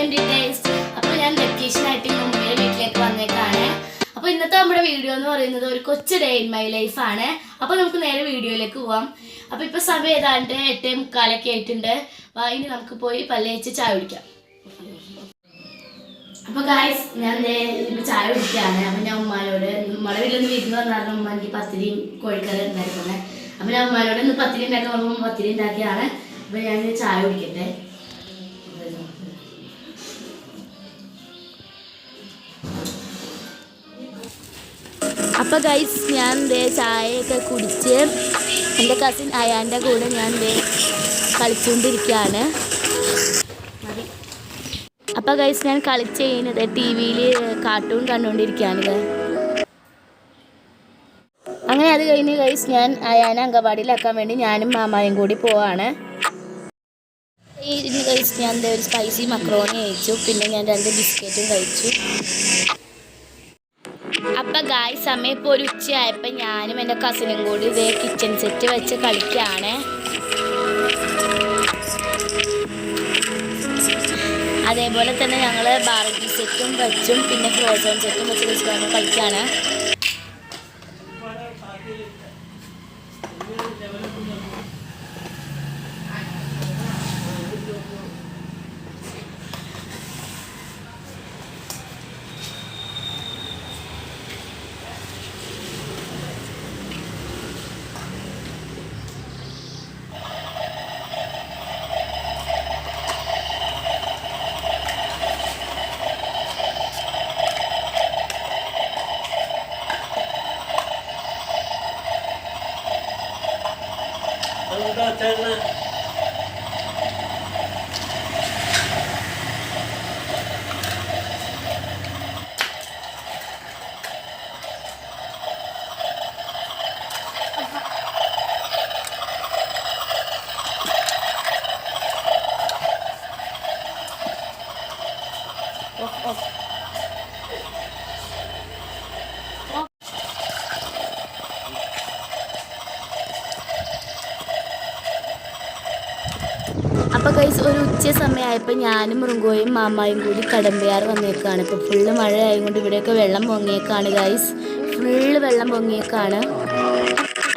എൻ്റെ ടേസ്റ്റ്. അപ്പോൾ ഞാൻ വെക്കേഷനായിട്ട് മുമ്പിലെ വീട്ടിലേക്ക് വന്നേക്കാണ്. അപ്പോൾ ഇന്നത്തെ നമ്മുടെ വീഡിയോ എന്ന് പറയുന്നത് ഒരു കൊച്ചു ഡേ ഇൻ മൈ ലൈഫാണ്. അപ്പോൾ നമുക്ക് നേരെ വീഡിയോയിലേക്ക് പോവാം. അപ്പോൾ ഇപ്പോൾ സമയം ഏതാണ്ട് 8:45 ആയിട്ടുണ്ട്. ഇനി നമുക്ക് പോയി പല്ലേച്ച് ചായ കുടിക്കാം. അപ്പോൾ ഗായ്സ് ഞാൻ ചായ കുടിക്കുകയാണ്. അപ്പോൾ ഞാൻ ഉമ്മാനോട് ഉമ്മയുടെ വീട്ടിലൊന്ന് വിരുന്ന് വന്നാലും ഉമ്മ എനിക്ക് പത്തിരിയും കോഴിക്കറി ഉണ്ടായിരുന്നത്. അപ്പോൾ ഞാൻ ഉമ്മാനോട് ഇന്ന് പത്തിരി ഉണ്ടാക്കാൻ പറയുമ്പോൾ പത്തിരി ഉണ്ടാക്കിയാണ്. അപ്പോൾ ഞാൻ ചായ കുടിക്കട്ടെ. അപ്പോൾ ഗൈസ് ഞാൻ ചായയൊക്കെ കുടിച്ച് എൻ്റെ കസിൻ അയാൻ്റെ കൂടെ ഞാൻ കളിച്ചുകൊണ്ടിരിക്കുകയാണ്. അപ്പോൾ ഗൈസ് ഞാൻ കളിച്ച് കഴിഞ്ഞത് TV-യിൽ കാർട്ടൂൺ കണ്ടുകൊണ്ടിരിക്കുകയാണ്. അങ്ങനെ അത് കഴിഞ്ഞ് ഗൈസ് ഞാൻ അയാനെ അങ്കവാടിയിലാക്കാൻ വേണ്ടി ഞാനും മാമായും കൂടി പോവാണ്. ഇതിന് ഗൈസ് ഞാൻ ഒരു സ്പൈസി മക്രോണി കഴിച്ചു. പിന്നെ ഞാൻ 2 ബിസ്ക്കറ്റും കഴിച്ചു. അപ്പം ഗായ് സമയം ഇപ്പോൾ ഒരു ഉച്ചയായപ്പോൾ ഞാനും എൻ്റെ കസിനും കൂടി കിച്ചൺ സെറ്റ് വെച്ച് കളിക്കുകയാണ്. അതേപോലെ തന്നെ ഞങ്ങൾ ബാർബി സെറ്റും വെച്ചും പിന്നെ ഫ്രോസൺ സെറ്റും വെച്ച് കളിക്കുകയാണ്. അപ്പോൾ ഗൈസ് ഒരു ഉച്ച സമയമായപ്പോൾ ഞാനും മൃഗോയും മാമായും കൂടി കടമ്പയാർ വന്നേക്കാണ്. ഇപ്പോൾ ഫുള്ള് മഴ ആയതുകൊണ്ട് ഇവിടെയൊക്കെ വെള്ളം പൊങ്ങിയേക്കാണ് ഗൈസ്. ഫുള്ള് വെള്ളം പൊങ്ങിയേക്കാണ്.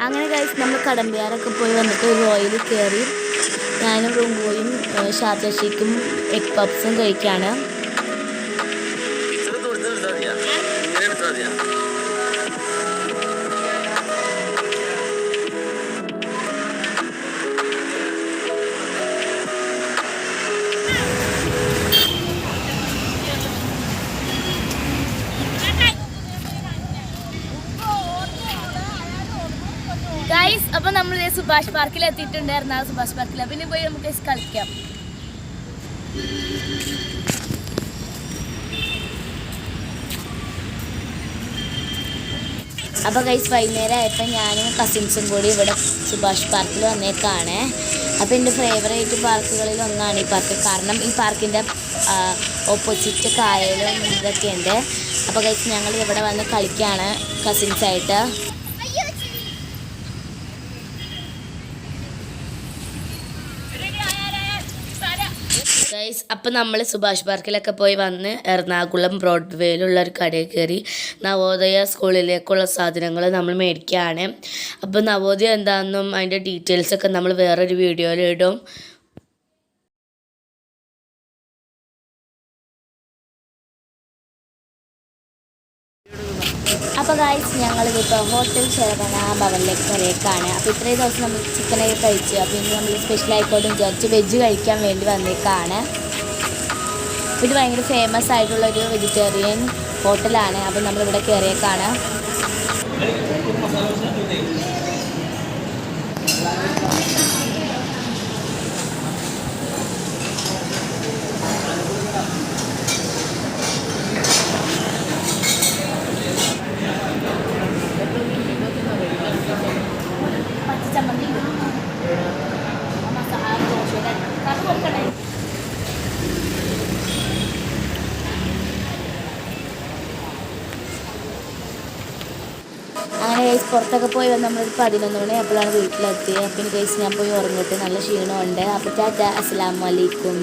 അങ്ങനെ ഗൈസ് നമ്മൾ കടമ്പയാറൊക്കെ പോയി വന്നിട്ട് ഒരു റോയിൽ കയറി ഞാനും മൃഗോയും ഷാർജ എഗ് പപ്സും കഴിക്കുകയാണ്. ഗൈസ് അപ്പോൾ നമ്മൾ സുഭാഷ് പാർക്കിൽ എത്തിയിട്ടുണ്ട്. എറണാകുളം സുഭാഷ് പാർക്കിൽ. പിന്നെ പോയി നമുക്ക് കളിക്കാം. അപ്പോൾ ഗൈസ് വൈകുന്നേരം ആയപ്പോൾ ഞാനും കസിൻസും കൂടി ഇവിടെ സുഭാഷ് പാർക്കിൽ വന്നേക്കാണ്. അപ്പോൾ എൻ്റെ ഫേവറേറ്റ് പാർക്കുകളിൽ ഒന്നാണ് ഈ പാർക്ക്. കാരണം ഈ പാർക്കിൻ്റെ ഓപ്പോസിറ്റ് കായലും ഇതൊക്കെ ഉണ്ട്. അപ്പോൾ ഗൈസ് ഞങ്ങൾ ഇവിടെ വന്ന് കളിക്കുകയാണ് കസിൻസായിട്ട്. ഗൈസ് അപ്പോൾ നമ്മൾ സുഭാഷ് പാർക്കിലൊക്കെ പോയി വന്ന് എറണാകുളം ബ്രോഡ്വേയിലുള്ള ഒരു കടയിൽ കയറി നവോദയ സ്കൂളിലേക്കുള്ള സാധനങ്ങൾ നമ്മൾ മേടിക്കുകയാണ്. അപ്പോൾ നവോദയ എന്താണെന്നും അതിൻ്റെ ഡീറ്റെയിൽസൊക്കെ നമ്മൾ വേറൊരു വീഡിയോയിൽ ഇടും. അപ്പോൾ ഗൈസ് ഞങ്ങളിതിപ്പോൾ ഹോട്ടൽ ശരവണ ഭവനിലേക്ക് കയറിയേക്കാണ്. അപ്പോൾ ഇത്രയും ദിവസം നമ്മൾ ചിക്കനൊക്കെ കഴിച്ചു. അപ്പോൾ ഇനി നമ്മൾ സ്പെഷ്യലായിക്കോട്ടും വിചാരിച്ച് വെജ് കഴിക്കാൻ വേണ്ടി വന്നേക്കാണ്. ഇത് ഭയങ്കര ഫേമസ് ആയിട്ടുള്ളൊരു വെജിറ്റേറിയൻ ഹോട്ടലാണ്. അപ്പോൾ നമ്മളിവിടെ കയറിയേക്കാണ്. അങ്ങനെ ഗൈസ് പുറത്തൊക്കെ പോയി വന്ന് നമ്മളൊരു 11 മണി അപ്പോഴാണ് വീട്ടിലെത്തിയത്. അപ്പം ഗൈസ് ഞാൻ പോയി ഉറങ്ങിയിട്ട് നല്ല ക്ഷീണമുണ്ട്. അപ്പോൾ ടാറ്റ, അസ്സലാമു അലൈക്കും.